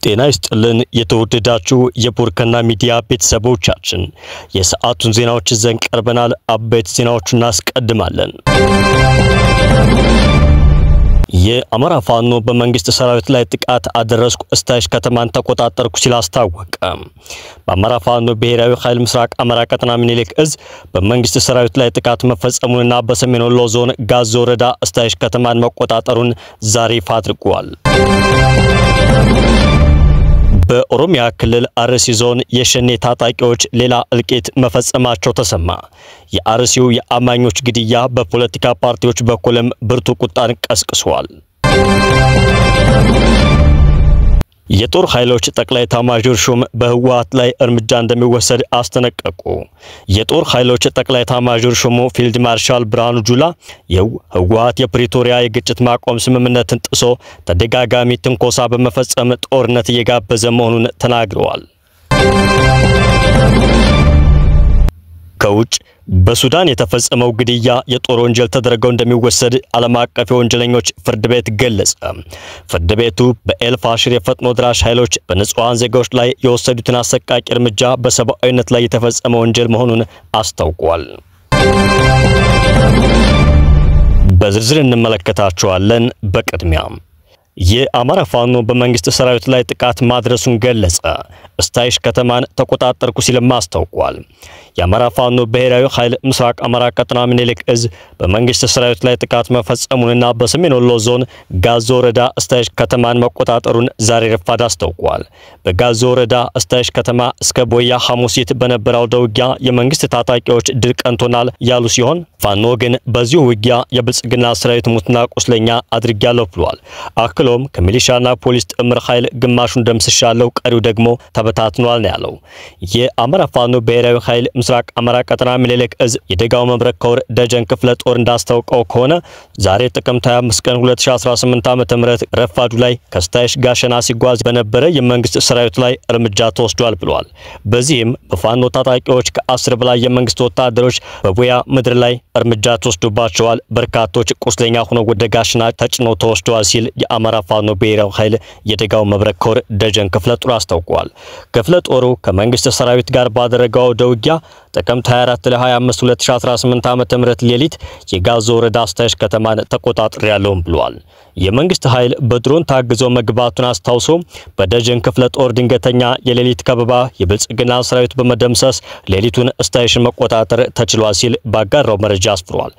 ጤና ይስጥልን የተወደዳችሁ የቡርካና ሚዲያ ቤተሰቦቻችን የሰዓቱን ዜናዎች ይዘን ቀርበናል። አበይት ዜናዎችን እናስቀድማለን። የአማራ ፋኖ በመንግስት ሰራዊት ላይ ጥቃት አደረስኩ እስታይሽ ከተማን ተቆጣጣርኩ ሲል አስታወቀ። በአማራ ፋኖ ብሔራዊ ኃይል ምስራቅ አማራ ቀጠና ምኒልክ እዝ በመንግስት ሰራዊት ላይ ጥቃት መፈጸሙንና በሰሜን ወሎ ዞን ጋዞ ወረዳ እስታይሽ ከተማን መቆጣጣሩን ዛሬ ይፋ አድርጓል። በኦሮሚያ ክልል አርሲ ዞን የሸኔ ታጣቂዎች ሌላ እልቂት መፈጸማቸው ተሰማ። የአርሲው የአማኞች ግድያ በፖለቲካ ፓርቲዎች በኩልም ብርቱ ቁጣን ቀስቅሷል። የጦር ኃይሎች ጠቅላይ ኤታማዦር ሹም በህወሓት ላይ እርምጃ እንደሚወሰድ አስጠነቀቁ። የጦር ኃይሎች ጠቅላይ ኤታማዦር ሹሙ ፊልድ ማርሻል ብርሃኑ ጁላ ህወሓት የፕሪቶሪያ የግጭት ማቆም ስምምነትን ጥሶ ተደጋጋሚ ትንኮሳ በመፈጸም ጦርነት እየጋበዘ መሆኑን ተናግረዋል። ከውጭ በሱዳን የተፈጸመው ግድያ የጦር ወንጀል ተደረገው እንደሚወሰድ ዓለም አቀፍ የወንጀለኞች ፍርድ ቤት ገለጸ። ፍርድ ቤቱ በኤልፋሽር የፈጥኖ ድራሽ ኃይሎች በንጹሃን ዜጎች ላይ የወሰዱትን አሰቃቂ እርምጃ በሰብአዊነት ላይ የተፈጸመ ወንጀል መሆኑን አስታውቋል። በዝርዝር እንመለከታቸዋለን። በቅድሚያ የአማራ ፋኖ በመንግስት ሰራዊት ላይ ጥቃት ማድረሱን ገለጸ። እስታይሽ ከተማን ተቆጣጣርኩ ሲል አስታውቋል። የአማራ ፋኖ ብሔራዊ ኃይል ምስራቅ አማራ ቀጠና ምኒልክ እዝ በመንግስት ሰራዊት ላይ ጥቃት መፈጸሙንና በሰሜን ወሎ ዞን ጋዞ ወረዳ እስታይሽ ከተማን መቆጣጣሩን ዛሬ ረፋድ አስታውቋል። በጋዞ ወረዳ እስታይሽ ከተማ እስከ ቦያ ሐሙሲት በነበረው ውጊያ የመንግስት ታጣቂዎች ድል ቀንቶናል ያሉ ሲሆን ፋኖ ግን በዚሁ ውጊያ የብልጽግና ሰራዊት ሙትና ቁስለኛ አድርጋለሁ ብሏል። አክሎም ከሚሊሻና ፖሊስ ጥምር ኃይል ግማሹን ደምስሻለሁ፣ ቀሪው ደግሞ ተበታትኗል ነው ያለው። የአማራ ፋኖ ብሔራዊ ኃይል ምስራቅ አማራ ቀጠና ምኒልክ እዝ የደጋው መብረቅ ኮር ደጀን ክፍለ ጦር እንዳስታወቀው ከሆነ ዛሬ ጥቅምት 25 ቀን 2018 ዓ.ም ረፋዱ ላይ ከስታይሽ ጋሸና ሲጓዝ በነበረ የመንግስት ሰራዊት ላይ እርምጃ ተወስዷል ብሏል። በዚህም በፋኖ ታጣቂዎች ከ10 በላይ የመንግስት ወታደሮች በቦያ ምድር ላይ እርምጃ ተወስዶባቸዋል። በርካቶች ቁስለኛ ሆነው ወደ ጋሸና ተጭነው ተወስደዋል ሲል የአማራ ፋኖ ብሔራዊ ኃይል የደጋው መብረቅ ኮር ደጀን ክፍለ ጦር አስታውቋል። ክፍለ ጦሩ ከመንግስት ሰራዊት ጋር ባደረገው ደውጊያ ጥቅምት 24 ለ25 2018 ዓ.ም ሌሊት የጋዞ ወረዳ እስታይሽ ከተማን ተቆጣጥሬያለሁ ብሏል። የመንግስት ኃይል በድሮን ታግዞ መግባቱን አስታውሶ በደጀን ክፍለ ጦር ድንገተኛ የሌሊት ከበባ የብልጽግና ሰራዊት በመደምሰስ ሌሊቱን እስታይሽን መቆጣጠር ተችሏል ሲል ባጋራው መረጃ አስፍሯል።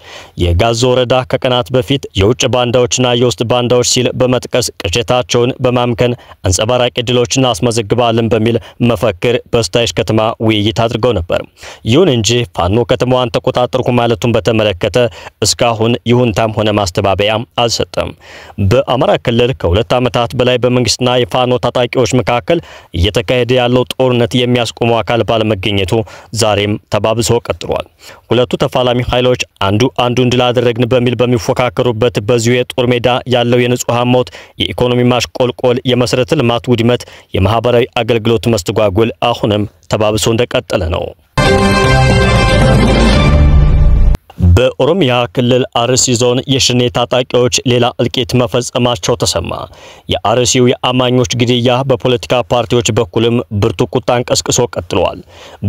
የጋዞ ወረዳ ከቀናት በፊት የውጭ ባንዳዎችና የውስጥ ባንዳዎች ሲል በመጥቀስ ቅዠታቸውን በማምከን አንጸባራቂ ድሎችን አስመዘግባለን በሚል መፈክር በእስታይሽ ከተማ ውይይት አድርገው ነበር። ይሁን እንጂ ፋኖ ከተማዋን ተቆጣጣርኩ ማለቱን በተመለከተ እስካሁን ይሁንታም ሆነ ማስተባበያ አልሰጠም። በአማራ ክልል ከ2 ዓመታት በላይ በመንግስትና የፋኖ ታጣቂዎች መካከል እየተካሄደ ያለው ጦርነት የሚያስቆመው አካል ባለመገኘቱ ዛሬም ተባብሶ ቀጥሏል። ሁለቱ ተፋላሚ ኃይሎች አንዱን ድል አደረግን በሚል በሚፎካከሩበት በዚሁ የጦር ሜዳ ያለው የንጹሃን ሞት፣ የኢኮኖሚ ማሽቆልቆል፣ የመሰረተ ልማት ውድመት፣ የማህበራዊ አገልግሎት መስተጓጎል አሁንም ተባብሶ እንደቀጠለ ነው። በኦሮሚያ ክልል አርሲ ዞን የሸኔ ታጣቂዎች ሌላ እልቂት መፈጸማቸው ተሰማ። የአርሲው የአማኞች ግድያ በፖለቲካ ፓርቲዎች በኩልም ብርቱ ቁጣን ቀስቅሶ ቀጥሏል።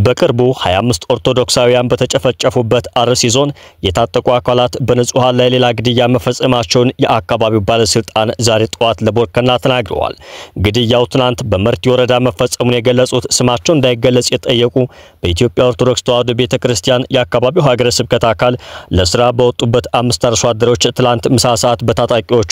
በቅርቡ 25 ኦርቶዶክሳውያን በተጨፈጨፉበት አርሲ ዞን የታጠቁ አካላት በንጹሃን ላይ ሌላ ግድያ መፈጸማቸውን የአካባቢው ባለስልጣን ዛሬ ጠዋት ለቡርካና ተናግረዋል። ግድያው ትናንት በመርቲ ወረዳ መፈጸሙን የገለጹት ስማቸው እንዳይገለጽ የጠየቁ በኢትዮጵያ ኦርቶዶክስ ተዋሕዶ ቤተክርስቲያን የአካባቢው ሀገረ ስብከት አካል ለስራ በወጡበት 5 አርሶ አደሮች ትላንት ምሳ ሰዓት በታጣቂዎቹ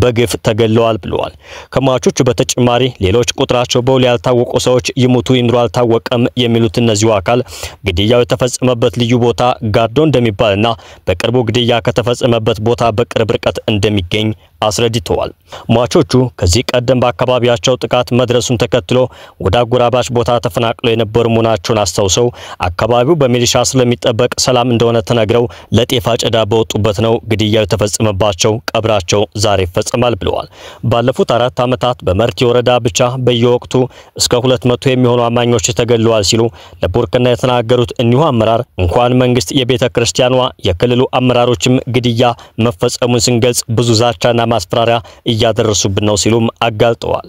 በግፍ ተገለዋል ብለዋል። ከሟቾቹ በተጨማሪ ሌሎች ቁጥራቸው በውል ያልታወቁ ሰዎች ይሙቱ ይኑሩ አልታወቀም የሚሉት እነዚሁ አካል ግድያው የተፈጸመበት ልዩ ቦታ ጋርዶ እንደሚባልና በቅርቡ ግድያ ከተፈጸመበት ቦታ በቅርብ ርቀት እንደሚገኝ አስረድተዋል። ሟቾቹ ከዚህ ቀደም በአካባቢያቸው ጥቃት መድረሱን ተከትሎ ወደ አጎራባች ቦታ ተፈናቅለው የነበሩ መሆናቸውን አስታውሰው አካባቢው በሚሊሻ ስለሚጠበቅ ሰላም እንደሆነ ተነግረው ለጤፍ አጨዳ በወጡበት ነው ግድያው የተፈጸመባቸው። ቀብራቸው ዛሬ ይፈጸማል ብለዋል። ባለፉት 4 ዓመታት በመርቲ ወረዳ ብቻ በየወቅቱ እስከ 200 የሚሆኑ አማኞች ተገለዋል ሲሉ ለቡርካና የተናገሩት እኒሁ አመራር እንኳን መንግስት የቤተ ክርስቲያኗ የክልሉ አመራሮችም ግድያ መፈጸሙን ሲገልጽ ብዙ ዛቻና ማስፈራሪያ እያደረሱብን ነው ሲሉም አጋልጠዋል።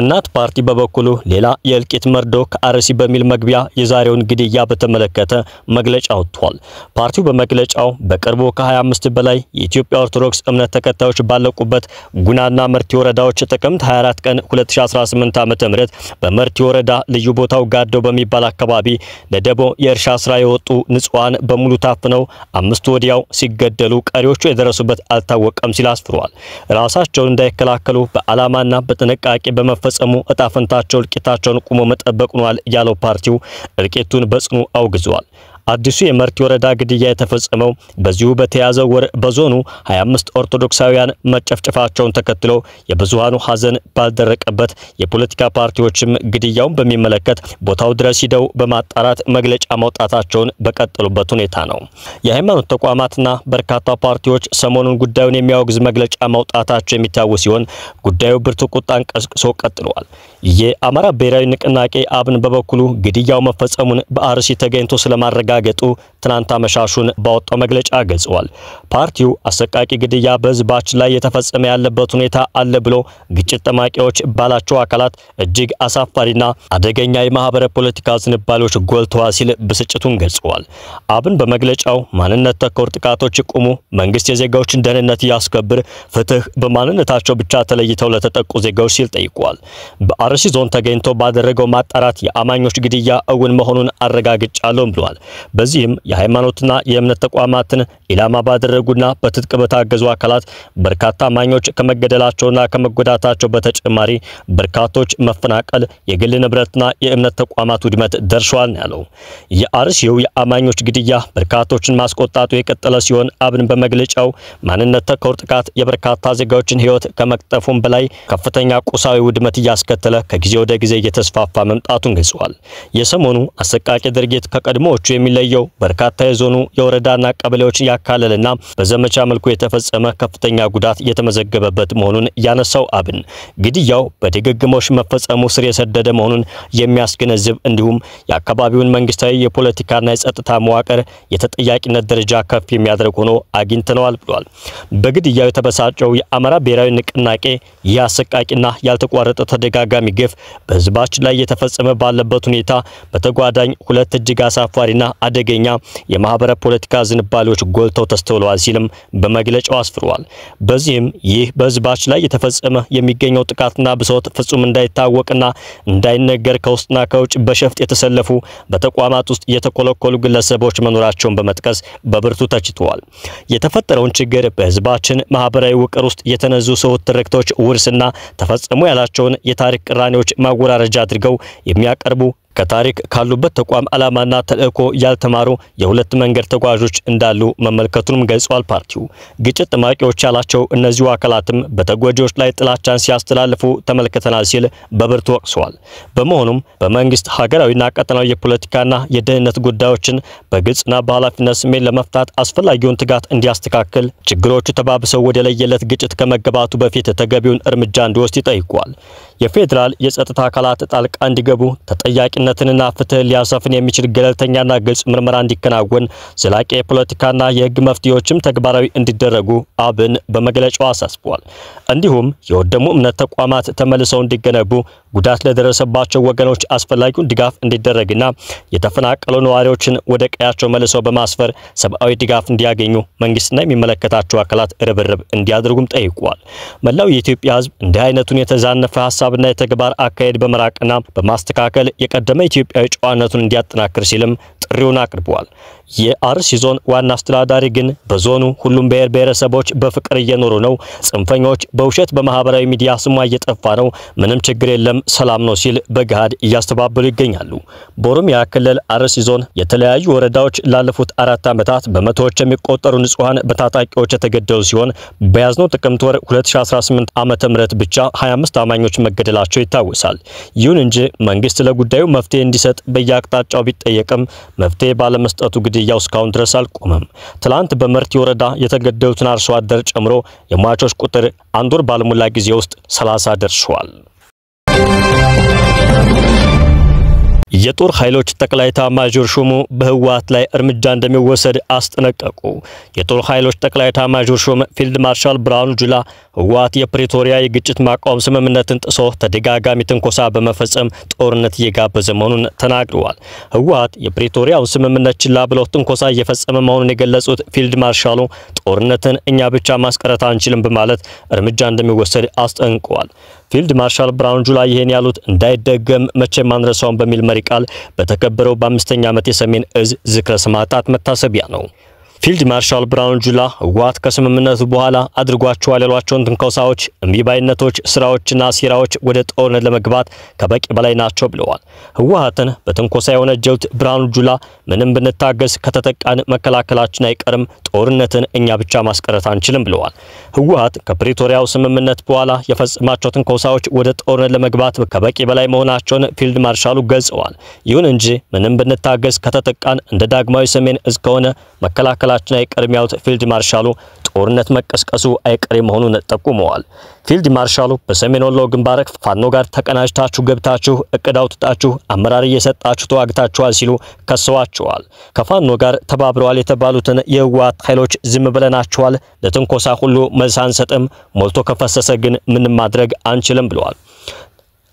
እናት ፓርቲ በበኩሉ ሌላ የእልቂት መርዶ ከአርሲ በሚል መግቢያ የዛሬውን ግድያ በተመለከተ መግለጫ ወጥቷል። ፓርቲው በመግለጫው በቅርቡ ከ25 በላይ የኢትዮጵያ ኦርቶዶክስ እምነት ተከታዮች ባለቁበት ጉናና መርቲ ወረዳዎች ጥቅምት 24 ቀን 2018 ዓ.ም በመርቲ ወረዳ ልዩ ቦታው ጋዶ በሚባል አካባቢ ለደቦ የእርሻ ስራ የወጡ ንጹሃን በሙሉ ታፍነው 5 ወዲያው ሲገደሉ ቀሪዎቹ የደረሱበት አልታወቀም ሲል አስፍሯል። ራሳቸውን እንዳይከላከሉ በአላማና በጥንቃቄ በመፈጸሙ እጣፈንታቸው እልቂታቸውን ቆሞ መጠበቅ ሆኗል ያለው ፓርቲው እልቂቱን በጽኑ አውግዟል። አዲሱ የመርቲ ወረዳ ግድያ የተፈጸመው በዚሁ በተያዘው ወር በዞኑ 25 ኦርቶዶክሳውያን መጨፍጨፋቸውን ተከትሎ የብዙሃኑ ሐዘን ባልደረቀበት የፖለቲካ ፓርቲዎችም ግድያውን በሚመለከት ቦታው ድረስ ሂደው በማጣራት መግለጫ ማውጣታቸውን በቀጠሉበት ሁኔታ ነው። የሃይማኖት ተቋማትና በርካታ ፓርቲዎች ሰሞኑን ጉዳዩን የሚያወግዝ መግለጫ ማውጣታቸው የሚታወስ ሲሆን ጉዳዩ ብርቱ ቁጣን ቀስቅሶ ቀጥሏል። የአማራ ብሔራዊ ንቅናቄ አብን በበኩሉ ግድያው መፈጸሙን በአርሲ ተገኝቶ ስለማረጋገጡ ትናንት አመሻሹን ባወጣው መግለጫ ገልጿል። ፓርቲው አሰቃቂ ግድያ በህዝባችን ላይ የተፈጸመ ያለበት ሁኔታ አለ ብሎ ግጭት ጠማቂዎች ባላቸው አካላት እጅግ አሳፋሪና አደገኛ የማህበረ ፖለቲካ ዝንባሌዎች ጎልተዋል ሲል ብስጭቱን ገልጿል። አብን በመግለጫው ማንነት ተኮር ጥቃቶች ይቁሙ፣ መንግስት የዜጋዎችን ደህንነት ያስከብር፣ ፍትህ በማንነታቸው ብቻ ተለይተው ለተጠቁ ዜጋዎች ሲል ጠይቋል። በአርሲ ዞን ተገኝቶ ባደረገው ማጣራት የአማኞች ግድያ እውን መሆኑን አረጋግጫለሁ ብሏል። በዚህም የሃይማኖትና የእምነት ተቋማትን ኢላማ ባደረጉና በትጥቅ በታገዙ አካላት በርካታ አማኞች ከመገደላቸውና ከመጎዳታቸው በተጨማሪ በርካቶች መፈናቀል፣ የግል ንብረትና የእምነት ተቋማት ውድመት ደርሷል ያለው የአርሲው የአማኞች ግድያ በርካቶችን ማስቆጣቱ የቀጠለ ሲሆን አብን በመግለጫው ማንነት ተኮር ጥቃት የበርካታ ዜጋዎችን ህይወት ከመቅጠፉም በላይ ከፍተኛ ቁሳዊ ውድመት እያስከተለ ከጊዜ ወደ ጊዜ እየተስፋፋ መምጣቱን ገልጿል። የሰሞኑ አሰቃቂ ድርጊት ከቀድሞዎቹ የሚለየው በርካታ የዞኑ የወረዳና ቀበሌዎች ያካለልና በዘመቻ መልኩ የተፈጸመ ከፍተኛ ጉዳት የተመዘገበበት መሆኑን ያነሳው አብን ግድያው በድግግሞሽ መፈጸሙ ስር የሰደደ መሆኑን የሚያስገነዝብ እንዲሁም የአካባቢውን መንግስታዊ የፖለቲካና የጸጥታ መዋቅር የተጠያቂነት ደረጃ ከፍ የሚያደርግ ሆኖ አግኝተነዋል ብሏል። በግድያው የተበሳጨው የአማራ ብሔራዊ ንቅናቄ ይህ አሰቃቂና ያልተቋረጠ ተደጋጋሚ ግፍ በህዝባችን ላይ የተፈጸመ ባለበት ሁኔታ በተጓዳኝ ሁለት እጅግ አሳፋሪና አደገኛ የማህበረ ፖለቲካ ዝንባሌዎች ጎልተው ተስተውለዋል ሲልም በመግለጫው አስፍሯል። በዚህም ይህ በህዝባችን ላይ የተፈጸመ የሚገኘው ጥቃትና ብሶት ፍጹም እንዳይታወቅና እንዳይነገር ከውስጥና ከውጭ በሸፍጥ የተሰለፉ በተቋማት ውስጥ የተኮለኮሉ ግለሰቦች መኖራቸውን በመጥቀስ በብርቱ ተችቷል። የተፈጠረውን ችግር በህዝባችን ማህበራዊ ውቅር ውስጥ የተነዙ ሰውት ትርክቶች ውርስና ተፈጸሙ ያላቸውን የታሪክ ቅራኔዎች ማወራረጃ አድርገው የሚያቀርቡ ከታሪክ ካሉበት ተቋም አላማና ተልእኮ ያልተማሩ የሁለት መንገድ ተጓዦች እንዳሉ መመልከቱንም ገልጿል። ፓርቲው ግጭት ጠማቂዎች ያላቸው እነዚሁ አካላትም በተጎጂዎች ላይ ጥላቻን ሲያስተላልፉ ተመልክተናል ሲል በብርቱ ወቅሷል። በመሆኑም በመንግስት ሀገራዊና ቀጠናዊ የፖለቲካና የደህንነት ጉዳዮችን በግልጽና በኃላፊነት ስሜት ለመፍታት አስፈላጊውን ትጋት እንዲያስተካክል፣ ችግሮቹ ተባብሰው ወደ ለየለት ግጭት ከመገባቱ በፊት ተገቢውን እርምጃ እንዲወስድ ይጠይቋል። የፌዴራል የጸጥታ አካላት ጣልቃ እንዲገቡ ተጠያቂነትንና ፍትህ ሊያሰፍን የሚችል ገለልተኛና ግልጽ ምርመራ እንዲከናወን ዘላቂ የፖለቲካና የህግ መፍትሄዎችም ተግባራዊ እንዲደረጉ አብን በመግለጫው አሳስቧል። እንዲሁም የወደሙ እምነት ተቋማት ተመልሰው እንዲገነቡ፣ ጉዳት ለደረሰባቸው ወገኖች አስፈላጊውን ድጋፍ እንዲደረግና የተፈናቀሉ ነዋሪዎችን ወደ ቀያቸው መልሰው በማስፈር ሰብአዊ ድጋፍ እንዲያገኙ መንግስትና የሚመለከታቸው አካላት ርብርብ እንዲያደርጉም ጠይቋል። መላው የኢትዮጵያ ህዝብ እንዲህ አይነቱን የተዛነፈ ሐሳብና የተግባር አካሄድ በመራቅና በማስተካከል የቀደመ ኢትዮጵያዊ ጨዋነቱን እንዲያጠናክር ሲልም ጥሪውን አቅርቧል። የአርሲ ዞን ዋና አስተዳዳሪ ግን በዞኑ ሁሉም ብሔር ብሔረሰቦች በፍቅር እየኖሩ ነው፣ ጽንፈኞች በውሸት በማህበራዊ ሚዲያ ስሟ እየጠፋ ነው፣ ምንም ችግር የለም፣ ሰላም ነው ሲል በገሃድ እያስተባበሉ ይገኛሉ። በኦሮሚያ ክልል አርሲ ዞን የተለያዩ ወረዳዎች ላለፉት 4 ዓመታት በመቶዎች የሚቆጠሩ ንጹሃን በታጣቂዎች የተገደሉ ሲሆን በያዝነው ጥቅምት ወር 2018 ዓመተ ምህረት ብቻ 25 አማኞች መገደላቸው ይታወሳል። ይሁን እንጂ መንግስት ለጉዳዩ መፍትሄ እንዲሰጥ በየአቅጣጫው ቢጠየቅም መፍትሄ ባለመስጠቱ ግድያው እስካሁን ድረስ አልቆመም። ትላንት በመርቲ ወረዳ የተገደሉትን አርሶ አደር ጨምሮ የሟቾች ቁጥር አንድ ወር ባልሞላ ጊዜ ውስጥ 30 ደርሷል። የጦር ኃይሎች ጠቅላይ ኤታማዦር ሹሙ በህወሓት ላይ እርምጃ እንደሚወሰድ አስጠነቀቁ። የጦር ኃይሎች ጠቅላይ ኤታማዦር ሹም ፊልድ ማርሻል ብርሃኑ ጁላ ህወሓት የፕሪቶሪያ የግጭት ማቆም ስምምነትን ጥሶ ተደጋጋሚ ትንኮሳ በመፈጸም ጦርነት እየጋበዘ መሆኑን ተናግረዋል። ህወሓት የፕሪቶሪያውን ስምምነት ችላ ብሎ ትንኮሳ እየፈጸመ መሆኑን የገለጹት ፊልድ ማርሻሉ ጦርነትን እኛ ብቻ ማስቀረት አንችልም በማለት እርምጃ እንደሚወሰድ አስጠንቅቀዋል። ፊልድ ማርሻል ብርሃኑ ጁላ ይሄን ያሉት እንዳይደገም መቼም አንረሳውም በሚል መሪ ቃል በተከበረው በ5ኛ ዓመት የሰሜን እዝ ዝክረ ሰማዕታት መታሰቢያ ነው። ፊልድ ማርሻል ብርሃኑ ጁላ ህወሓት ከስምምነቱ በኋላ አድርጓቸዋል ያሏቸውን ትንኮሳዎች፣ እምቢባይነቶች፣ ስራዎችና ሴራዎች ወደ ጦርነት ለመግባት ከበቂ በላይ ናቸው ብለዋል። ህወሓትን በትንኮሳ የወነጀሉት ብርሃኑ ጁላ ምንም ብንታገስ ከተጠቃን መከላከላችን አይቀርም፣ ጦርነትን እኛ ብቻ ማስቀረት አንችልም ብለዋል። ህወሓት ከፕሪቶሪያው ስምምነት በኋላ የፈጸማቸው ትንኮሳዎች ወደ ጦርነት ለመግባት ከበቂ በላይ መሆናቸውን ፊልድ ማርሻሉ ገልጸዋል። ይሁን እንጂ ምንም ብንታገስ ከተጠቃን እንደ ዳግማዊ ሰሜን እዝ ከሆነ መከላከላችን አይቀርም ያሉት ፊልድ ማርሻሉ ጦርነት መቀስቀሱ አይቀሬ መሆኑን ጠቁመዋል። ፊልድ ማርሻሉ በሰሜን ወሎ ግንባር ፋኖ ጋር ተቀናጅታችሁ ገብታችሁ እቅድ አውጥታችሁ አመራር እየሰጣችሁ ተዋግታችኋል ሲሉ ከሰዋቸዋል። ከፋኖ ጋር ተባብረዋል የተባሉትን የህወሓት ኃይሎች ዝም ብለናቸዋል፣ ለትንኮሳ ሁሉ መልስ አንሰጥም፣ ሞልቶ ከፈሰሰ ግን ምንም ማድረግ አንችልም ብለዋል።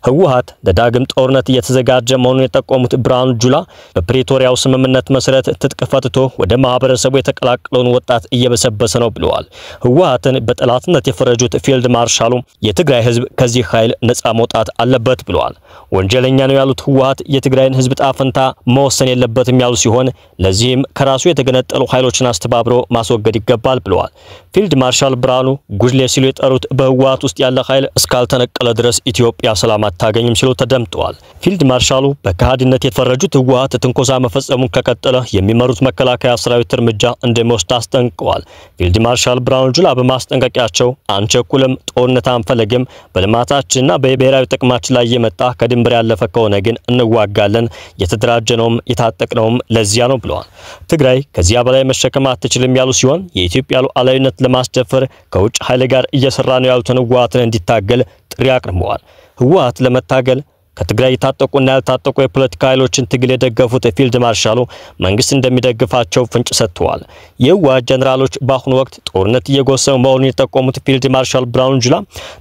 ህወሓት ለዳግም ጦርነት እየተዘጋጀ መሆኑን የጠቆሙት ብርሃኑ ጁላ በፕሪቶሪያው ስምምነት መሰረት ትጥቅ ፈትቶ ወደ ማህበረሰቡ የተቀላቀለውን ወጣት እየበሰበሰ ነው ብለዋል። ህወሓትን በጠላትነት የፈረጁት ፊልድ ማርሻሉ የትግራይ ህዝብ ከዚህ ኃይል ነፃ መውጣት አለበት ብለዋል። ወንጀለኛ ነው ያሉት ህወሓት የትግራይን ህዝብ ጣፈንታ መወሰን የለበትም ያሉ ሲሆን ለዚህም ከራሱ የተገነጠሉ ኃይሎችን አስተባብሮ ማስወገድ ይገባል ብለዋል። ፊልድ ማርሻል ብርሃኑ ጉጅሌ ሲሉ የጠሩት በህወሓት ውስጥ ያለ ኃይል እስካልተነቀለ ድረስ ኢትዮጵያ ሰላም አታገኝም ሲሉ ተደምጠዋል። ፊልድ ማርሻሉ በካሃዲነት የተፈረጁት ህወሓት ትንኮሳ መፈጸሙን ከቀጠለ የሚመሩት መከላከያ ሰራዊት እርምጃ እንደሚወስድ አስጠንቅቀዋል። ፊልድ ማርሻል ብርሃኑ ጁላ በማስጠንቀቂያቸው አንቸኩልም፣ ጦርነት አንፈልግም፣ በልማታችንና በብሔራዊ ጥቅማችን ላይ የመጣ ከድንበር ያለፈ ከሆነ ግን እንዋጋለን፣ የተደራጀነውም የታጠቅነውም ለዚያ ነው ብለዋል። ትግራይ ከዚያ በላይ መሸከም አትችልም ያሉ ሲሆን የኢትዮጵያ ሉዓላዊነት ለማስደፈር ከውጭ ኃይል ጋር እየሰራ ነው ያሉትን ህወሓትን እንዲታገል ጥሪ አቅርበዋል። ህወሓት ለመታገል ከትግራይ የታጠቁና ያልታጠቁ የፖለቲካ ኃይሎችን ትግል የደገፉት ፊልድ ማርሻሉ መንግስት እንደሚደግፋቸው ፍንጭ ሰጥተዋል። የህወሓት ጀነራሎች በአሁኑ ወቅት ጦርነት እየጎሰሙ መሆኑን የጠቆሙት ፊልድ ማርሻል ብርሃኑ ጁላ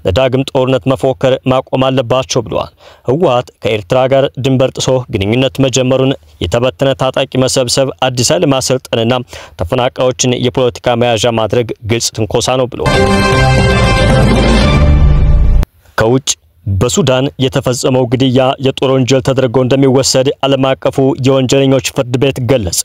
ለዳግም ጦርነት መፎከር ማቆም አለባቸው ብለዋል። ህወሓት ከኤርትራ ጋር ድንበር ጥሶ ግንኙነት መጀመሩን፣ የተበተነ ታጣቂ መሰብሰብ፣ አዲስ ኃይል ማሰልጠንና ተፈናቃዮችን የፖለቲካ መያዣ ማድረግ ግልጽ ትንኮሳ ነው ብለዋል። ከውጭ በሱዳን የተፈጸመው ግድያ የጦር ወንጀል ተደርጎ እንደሚወሰድ ዓለም አቀፉ የወንጀለኞች ፍርድ ቤት ገለጸ።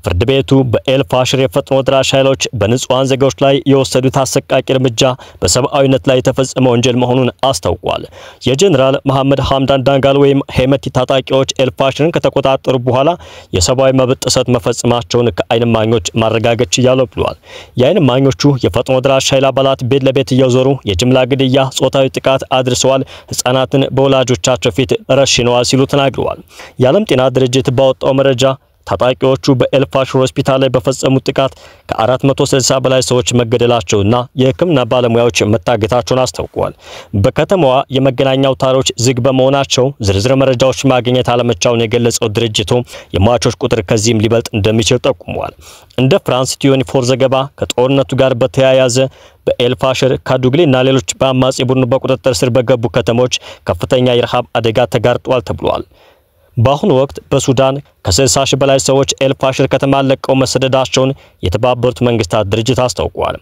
ፍርድ ቤቱ በኤልፋሽር የፈጥኖ ደራሽ ኃይሎች በንጹሃን ዜጎች ላይ የወሰዱት አሰቃቂ እርምጃ በሰብአዊነት ላይ የተፈጸመ ወንጀል መሆኑን አስታውቋል። የጀነራል መሐመድ ሐምዳን ዳንጋሎ ወይም ሄመቲ ታጣቂዎች ኤልፋሽርን ከተቆጣጠሩ በኋላ የሰብአዊ መብት ጥሰት መፈጸማቸውን ከዓይን እማኞች ማረጋገጥ ችያለሁ ብለዋል። የዓይን እማኞቹ የፈጥኖ ደራሽ ኃይል አባላት ቤት ለቤት እየዞሩ የጅምላ ግድያ፣ ጾታዊ ጥቃት አድርሰዋል፣ ህፃናትን በወላጆቻቸው ፊት ረሽነዋል ሲሉ ተናግረዋል። የዓለም ጤና ድርጅት ባወጣው መረጃ ታጣቂዎቹ በኤልፋሽር ሆስፒታል ላይ በፈጸሙት ጥቃት ከ460 በላይ ሰዎች መገደላቸውና የህክምና ባለሙያዎች መታገታቸውን አስታውቀዋል። በከተማዋ የመገናኛ አውታሮች ዝግ በመሆናቸው ዝርዝር መረጃዎች ማግኘት አለመቻሉን የገለጸው ድርጅቱ የሟቾች ቁጥር ከዚህም ሊበልጥ እንደሚችል ጠቁሟል። እንደ ፍራንስ 24 ዘገባ ከጦርነቱ ጋር በተያያዘ በኤልፋሽር ካዱግሊና ሌሎች በአማጺ ቡድኑ በቁጥጥር ስር በገቡ ከተሞች ከፍተኛ የረሃብ አደጋ ተጋርጧል ተብሏል። በአሁኑ ወቅት በሱዳን ከ60 ሺህ በላይ ሰዎች ኤልፋሽር ከተማ ለቀው መሰደዳቸውን የተባበሩት መንግስታት ድርጅት አስታውቋል።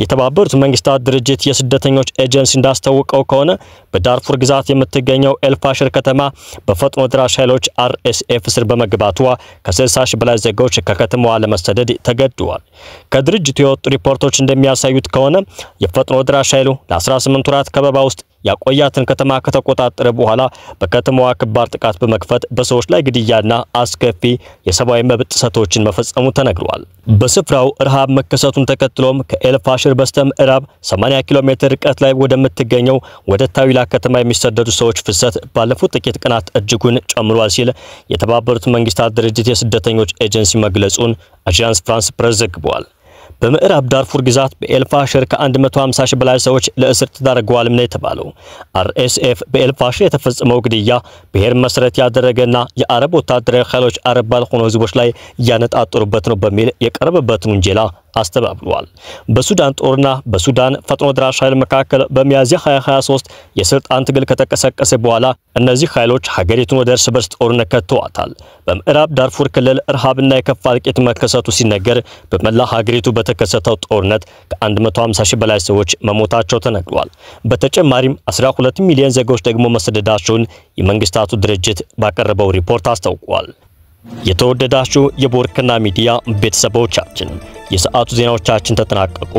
የተባበሩት መንግስታት ድርጅት የስደተኞች ኤጀንሲ እንዳስታወቀው ከሆነ በዳርፉር ግዛት የምትገኘው ኤልፋሽር ከተማ በፈጥኖ ደራሽ ኃይሎች RSF ስር በመግባቷ ከ60 ሺህ በላይ ዜጎች ከከተማዋ ለመሰደድ ተገደዋል። ከድርጅቱ የወጡ ሪፖርቶች እንደሚያሳዩት ከሆነ የፈጥኖ ደራሽ ኃይሉ ለ18 ወራት ከበባ ውስጥ ያቆያትን ከተማ ከተቆጣጠረ በኋላ በከተማዋ ከባድ ጥቃት በመክፈት በሰዎች ላይ ግድያና አስከፊ የሰብአዊ መብት ጥሰቶችን መፈጸሙ ተነግሯል። በስፍራው ረሃብ መከሰቱን ተከትሎም ከኤልፋሽር በስተምዕራብ 80 ኪሎ ሜትር ርቀት ላይ ወደምትገኘው ወደ ታዊላ ከተማ የሚሰደዱ ሰዎች ፍሰት ባለፉት ጥቂት ቀናት እጅጉን ጨምሯል ሲል የተባበሩት መንግስታት ድርጅት የስደተኞች ኤጀንሲ መግለጹን አጃንስ ፍራንስ ፕሬስ ዘግቧል። በምዕራብ ዳርፉር ግዛት በኤልፋሽር ከ150 ሺህ በላይ ሰዎች ለእስር ተዳርገዋል ነው የተባለው። አርኤስኤፍ በኤልፋሽር የተፈጸመው ግድያ ብሔር መሰረት ያደረገና የአረብ ወታደራዊ ኃይሎች አረብ ባልሆኑ ህዝቦች ላይ ያነጣጠሩበት ነው በሚል የቀረበበትን ውንጀላ አስተባብሏል። በሱዳን ጦርና በሱዳን ፈጥኖ ደራሽ ኃይል መካከል በሚያዝያ 2023 የስልጣን ትግል ከተቀሰቀሰ በኋላ እነዚህ ኃይሎች ሀገሪቱን ወደ እርስ በርስ ጦርነት ከተዋታል። በምዕራብ ዳርፉር ክልል ረሃብና የከፋ እልቂት መከሰቱ ሲነገር በመላ ሀገሪቱ በተከሰተው ጦርነት ከ150 ሺህ በላይ ሰዎች መሞታቸው ተነግሯል። በተጨማሪም 12 ሚሊዮን ዜጎች ደግሞ መሰደዳቸውን የመንግስታቱ ድርጅት ባቀረበው ሪፖርት አስታውቋል። የተወደዳችሁ የቦርከና ሚዲያ ቤተሰቦቻችን የሰዓቱ ዜናዎቻችን ተጠናቀቁ።